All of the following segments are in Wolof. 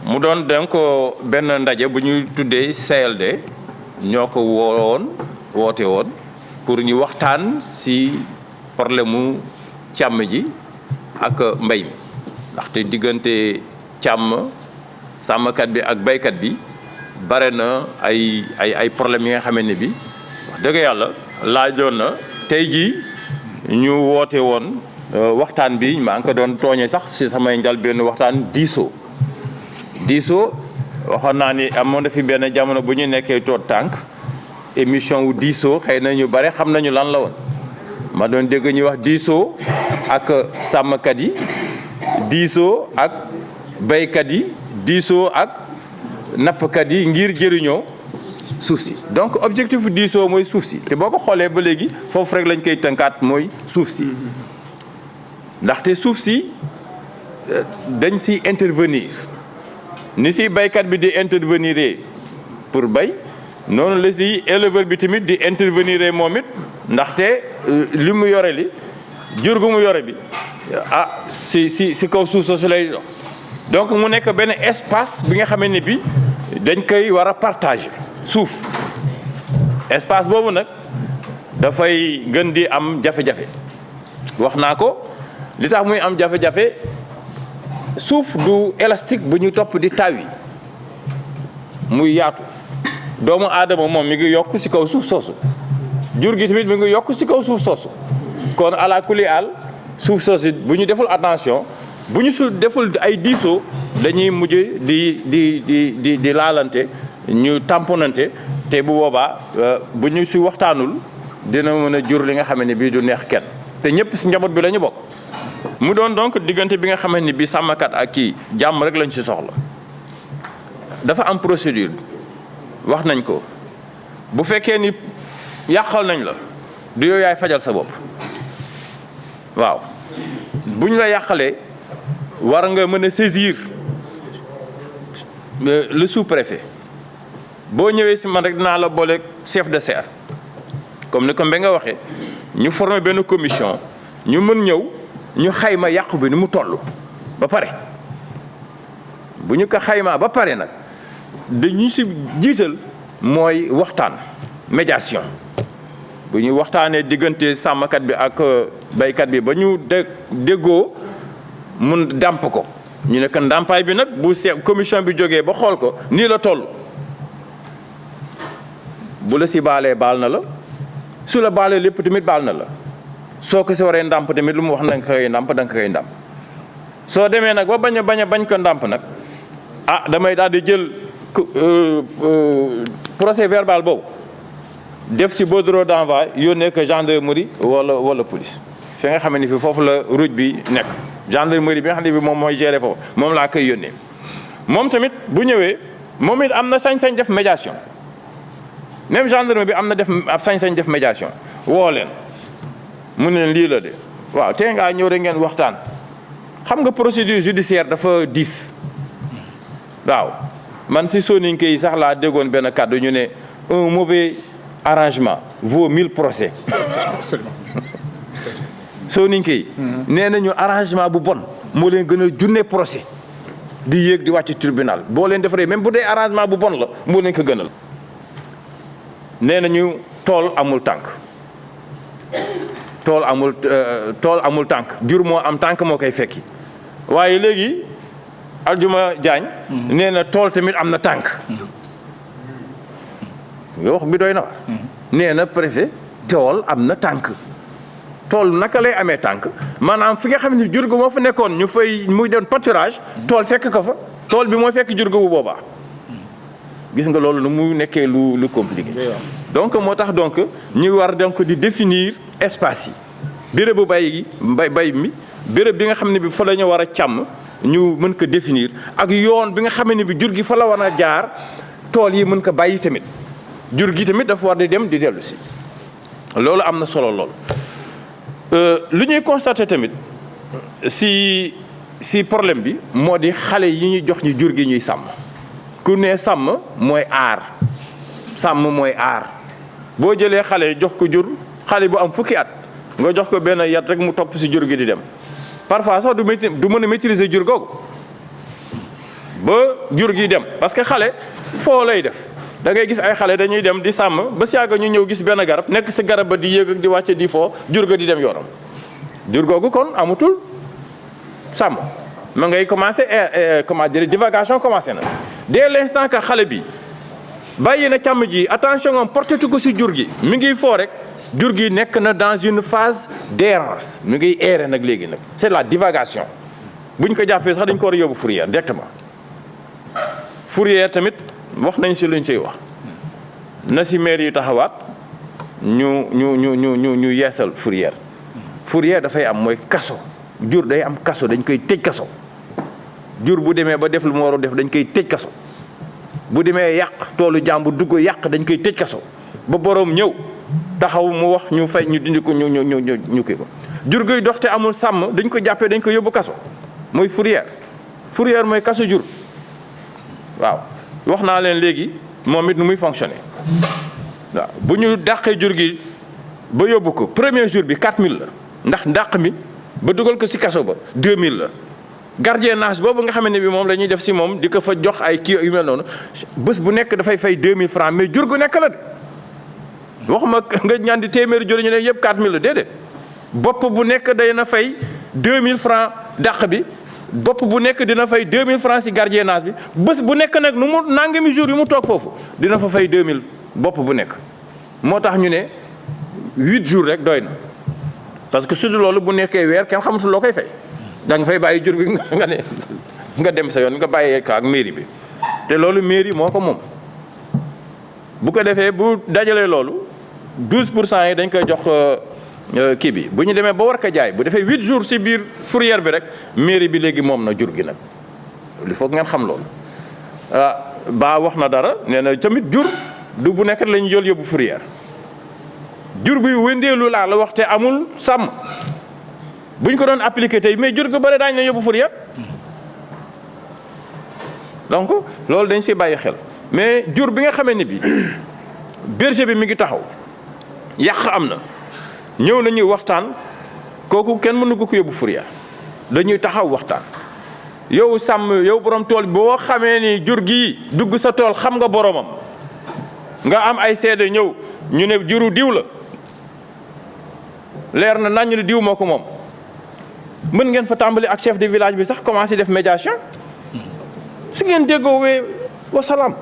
mu doon donc benn ndaje bu ñuy tuddee CLD ñoo ko woote woon pour ñu waxtaan ci problème mu càmm ji ak mbay mi ndaxte diggante sàmmkat bi ak baykat bi bare na ay problèmes yi nga xamante ne bi wax dëgg yàlla laajoon na tey jii ñu woote woon waxtaan bi maa ngi ko doon tooñee sax ci samay njal benn waxtaan diisoo waxoon naa ni amoon na fi benn jamono bu ñu nekkee toot tànk émission wu diisoo xëy na ñu bare xam nañu lan la woon ma doon dégg ñuy wax diisoo ak sàmmkat yi diisoo ak baykat yi diisoo ak nappkat yi ngir jëriñoo suuf si donc objectif diisoo mooy suuf si te boo ko xoolee ba léegi foofu rek lañ koy tënkaat mooy suuf si ndaxte suuf si dañ si intervenir ni si baykat bi di intervenir pour bay noonu la si éleveur bi tamit di intervenir moom it ndaxte li mu yore li jur gu mu yore bi si kaw suuf soosu lay dox donc mu nekk benn espace bi nga xamante ne bi dañ koy war a partager suuf espace boobu nag dafay gën di am jafe-jafe wax naa ko li tax muy am jafe-jafe suuf du élastique bu ñu topp di taw yi muy yaatu doomu aadama moom mi ngi yokk ci kaw suuf soosu jur gi tamit mi ngi yokk ci kaw suuf soosu kon ala kulli aal suuf soosu bu ñu deful attention bu ñu su deful ay diisoo dañuy mujj di laalante ñu tamponante te bu boobaa bu ñu si waxtaanul dina mën a jur li nga xam ne bii du neex kenn te ñëpp si njaboot bi la ñu bokk. mu doon donc diggante bi nga xamante ni bii sàmmkat ak kii jàmm rek lañ ci soxla dafa am procédure wax nañ ko bu fekkee ni yàqal nañ la du yow yaay fajal sa bopp waaw buñ la yàqalee war nga mën a saisir le sous-préfet boo ñëwee si man rek dinaa la boole chef de serre comme ni ko Mbengue nga waxee ñu former benn commission ñu mën ñëw ñu xayma yàqu bi ni mu toll ba pare bu ñu ko xaymaa ba pare nag dañu si jiital mooy waxtaan médiation bu ñu waxtaanee diggante sàmmkat bi ak baykat bi ba ñu déggoo mun dàmp ko ñu ne que ndàmpaay bi nag bu commission bi jógee ba xool ko nii la toll bu la si baalee baal na la su la baalee lépp tamit baal na la soo ko si waree ndàmp tamit lu mu wax da nga koy ndàmp da nga koy ndàmp soo demee nag ba bañ ko ndàmp nag damay daal di jël procès verbal boobu def si bordereau d'envoi yónnee ko gendarmerie wala police fi nga xam ne fi foofu la ruuj bi nekk gendarmerie bi nga xam ne bi moom mooy gérer foofu moom laa koy yónnee moom tamit bu ñëwee moom it am na sañ-sañ def médiation même gendarmerie bi am na sañ-sañ def médiation woo leen mu ne leen lii la de waaw tey ngaa ñëw rek ngeen waxtaan xam nga procédure judiciaire dafa diis waaw man si soninke yi sax laa déggoon benn kàddu ñu ne un mauvais arrangement vaut 1000 procès soninke yi nee nañu arrangement bu bon moo leen gën a junne procès di yéeg di wàcc tribunal boo leen defaree même bu dee arrangement bu bon la moo leen ko gënal nee nañu tool amul tànk tool amul tànk jur moo am tànk moo koy fekki waaye léegi Aljuma Jaañ nee na tool tamit am na tànk nga wax bi doy na war nee na préfet tool am na tànk tool naka lay amee tànk maanaam fi nga xam ne jur gi moo fa nekkoon ñu fay muy doon pâturage tool fekk ko fa tool bi mooy fekk jur gi bu boobaa gis nga loolu nu mu nekkee lu compliqué donc moo tax donc ñu war donc di définir espace yi béréb bu bay mi béréb bi nga xam ne bi fa la ñu war a càmm ñu mën ko définir ak yoon bi nga xam ne bi jur gi fa la war a jaar tool yi mën ko bàyyi tamit jur gi tamit dafa war di dem di dellu si loolu am na solo lool. lu ñuy constater tamit si problème bi moo di xale yi ñuy jox ñu jur gi ñuy sàmm ku ne sàmm mooy aar boo jëlee xale jox ko jur xale bu am fukki at nga jox ko benn yat rek mu topp si jur gi di dem parfois sax du mën a maîtriser jur googu ba jur gi dem parce que xale foo lay def da ngay gis ay xale dañuy dem di sàmm ba si yàgg ñu ñëw gis benn garab nekk si garab ba di yéeg ak di wàcce di foo jur ga di dem yoonam jur googu kon amatul sàmm ma ngay commencé comment dire divagation commencé na dès l'instant que xale bi bàyyi na càmm ji attention am porté ko si jur gi mi ngi foo rek jur gi nekk na dans une phase d'errance mi ngi errer nag léegi nag c'est la divagation bu ñu ko jàppee sax dañ ko war a yóbbu fourrière directement fourrière tamit wax nañ si luñ siy wax na si maire yi taxawaat ñu yeesal fourrière fourrière dafay am mooy kaso jur day am kaso dañ koy tëj kaso jur bu demee ba def lu mu war a def dañ koy tëj kaso bu demee yàq toolu jàmbur dugg yàq dañ koy tëj kaso ba boroom ñëw taxaw mu wax ñu fay ñu dindi ko ñu kii ko jur guy dox te amul sàmm dañ ko jàppee dañ ko yóbbu kaso mooy fourrière mooy kaso jur waaw wax naa leen léegi moom it nu muy fonctionner waaw bu ñu dàqee jur gi ba yóbbu ko premier jour bi 4000 la ndax ndàq mi ba dugal ko ci kaso ba 2000 la gardiennage boobu nga xam ne bi moom la ñuy def ci moom di ko fa jox ay kii yu mel noonu bés bu nekk dafay fay 2000 francs mais jur gu nekk la de waxuma nga ñaan di téeméeri jur ñu ne yëpp 4000 la déedéet bopp bu nekk day na fay 2000 francs dàq bi bopp bu nekk dina fay 2000 francs ci gardiennage bi bés bu nekk nag nu mu nangami jour yu mu toog foofu dina fa fay 2000 bopp bu nekk moo tax ñu ne 8 jours rek doy na parce que su dul loolu bu nekkee weer kenn xamatul loo koy fay da nga fay bàyyi jur bi nga ne nga dem sa yoon nga bàyyee ko ak mairie bi te loolu mairie moo ko moom bu ko defee bu dajalee loolu 12% yi dañ koy jox kii bi bu ñu demee ba war ko jaay bu defee 8 jours ci biir fourrière bi rek mairie bi léegi moom na jur gi nag il faut ngeen xam loolu ba wax na dara nee na tamit jur du bu nekk la ñu jël yóbbu fourrière jur buy wëndeelu laa la wax te amul sàmm bu ñu ko doon appliqué tey mais jur gu bëri daañu la yóbbu fourrière donc loolu dañ ci bàyyi xel mais jur bi nga xamee ni bi berger bi mi ngi taxaw yàq am na ñëw nañu waxtaan kooku kenn mënu ko yóbbu fourrière dañuy taxaw waxtaan yow sàmm yow borom tool boo xamee ni jur gi dugg sa tool xam nga boromam nga am ay seede ñëw ñu ne juru diw la leer na nañu ne diw moo ko moom mën ngeen fa tàmbali ak chef de village bi sax commencé def médiation su ngeen déggoo wee wasalaam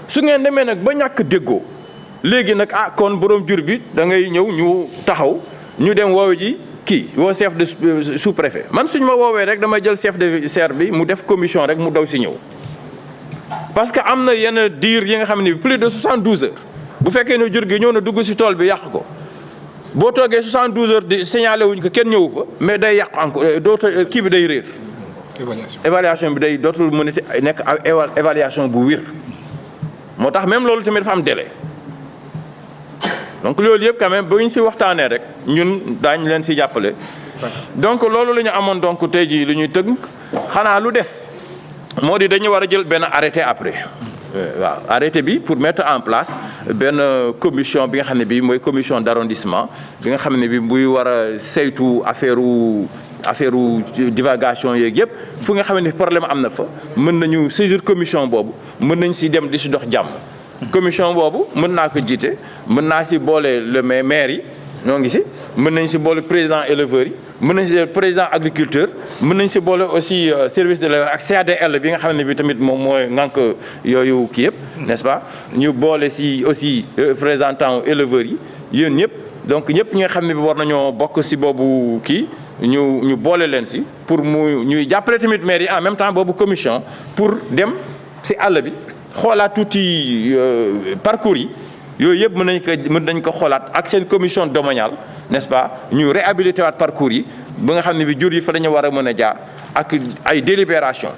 su ngeen demee nag ba ñàkk déggoo léegi nag kon borom jur bi da ngay ñëw ñu taxaw ñu dem woowe ji kii woo chef de sous-préfet man suñ ma woowee rek damay jël chef de serre bi mu def commission rek mu daw si ñëw parce que am na yenn diir yi nga xam ne plus de 72 heures bu fekkee ne jur gi ñëw na dugg si tool bi yàq ko boo toogee 72 heures di signalé wuñ ko kenn ñëwu fa mais day yàq encore dootul kii bi day réer. évaluation bi day dootul mën a nekk évaluation bu wér moo tax même loolu tamit dafa am délai donc loolu yëpp quand même ba ñu si waxtaanee rek ñun daañu leen si jàppale. donc loolu la ñu amoon donc tey jii lu ñuy tënk xanaa lu des moo di dañu war a jël benn arrêté après. waaw arrêté bi pour mettre en place benn commission bi nga xam ne bi mooy commission d'arrondissement bi nga xam ne bi buy war a saytu affaire divagation yeeg yëpp fu nga xam ne problème am na fa mën nañu saisir commission boobu mën nañ si dem di si dox jàmm. commission boobu mën naa ko jiite mën naa si boole le maire yi ñoo ngi si mën nañ si boole président éleveurs yi mën nañ si président agriculteur mën nañ si boole aussi service de l'élevage ak CADL bi nga xam ne bi tamit moom mooy ngànk yooyu kii yëpp n'est-ce pas ñu boole si aussi représentant éleveurs yi yéen ñëpp donc ñëpp ñi nga xam ne bi war nañoo bokk si boobu kii ñu boole leen si pour mu ñuy jàppale tamit maire yi en même temps boobu commission pour dem si àll bi xoolaat tuuti parcours yi yooyu yëpp mën nañ ko xoolaat ak seen commission domaniale n'est-ce pas ñu réhabilité waat parcours yi ba nga xam ne bi jur yi fa dañu war a mën a jaar ak ay délibération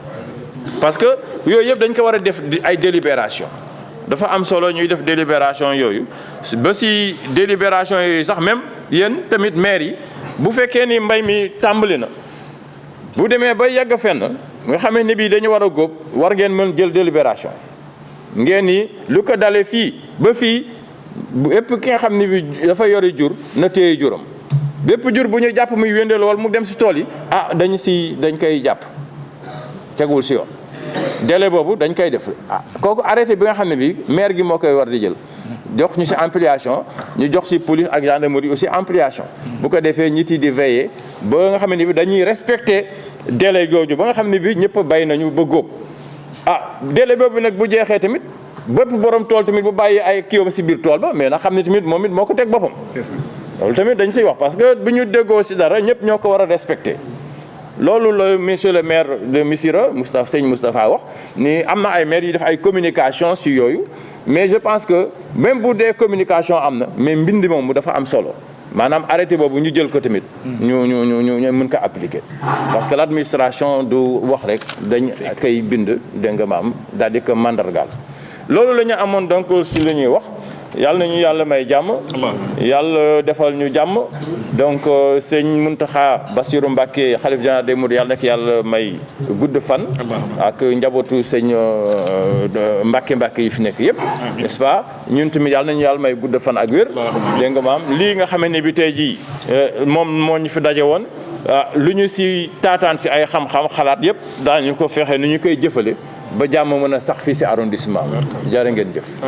parce que yooyu yëpp dañ ko war a def ay délibération dafa am solo ñuy def délibération yooyu ba si délibération yooyu sax même yéen tamit maire yi bu fekkee ni mbay mi tàmbali na bu demee ba yegg fenn nga xamee ni bii dañu war a góob war ngeen mën jël délibération ngeen ni lu ko dalee fii ba fii bépp ki nga xam ne bi dafa yori jur na téye juram bépp jur bu ñu jàpp muy wéndeel wala mu dem si tool yi dañ koy jàpp tegul si yoon délai boobu dañ koy def kooku arrêté bi nga xam ne bi maire gi moo koy war di jël jox ñu si ampliation ñu jox si police ak gendarmerie aussi ampliation bu ko defee nit yi di veiller ba nga xam ne bi dañuy respecter délai jooju ba nga xam ne bi ñëpp bay nañu ba góob délai boobu nag bu jeexee tamit bépp borom tool tamit bu bàyyi ay kii si biir tool ba mais na xam ne tamit moom it moo ko teg boppam loolu tamit dañ siy wax parce que bu ñu déggoo si dara ñëpp ñoo ko war a respecter loolu la monsieur le maire de Missirah Sëñ Moustapha wax ni am na ay maires yi def ay communication si yooyu mais je pense que même bu dee communication am na mais mbind moom mu dafa am solo maanaam arrêté boobu ñu jël ko tamit ñu mën ko appliquer parce que l'administration du wax rek dañ koy bind dégg nga maam daal di ko mandargaal loolu la ñu amoon donc si la ñuy wax yàlla nañu yàlla may jàmm yàlla defal ñu jàmm donc sëñ Mountakha Bassirou Mbacké xalif général des mourides yàlla nekk yàlla may gudd fan ak njabootu sëñ Mbacké yi fi nekk yëpp n'est-ce pas ñun tamit yàlla nañu yàlla may gudd fan ak wér dégg nga maam lii nga xam ne bi tey jii moom moo ñu fi daje woon lu ñu si taataan si ay xam-xam xalaat yëpp daañu ko fexe nu ñu koy jëfale ba jàmm mën a sax fii si arrondissement jërë ngeen jëf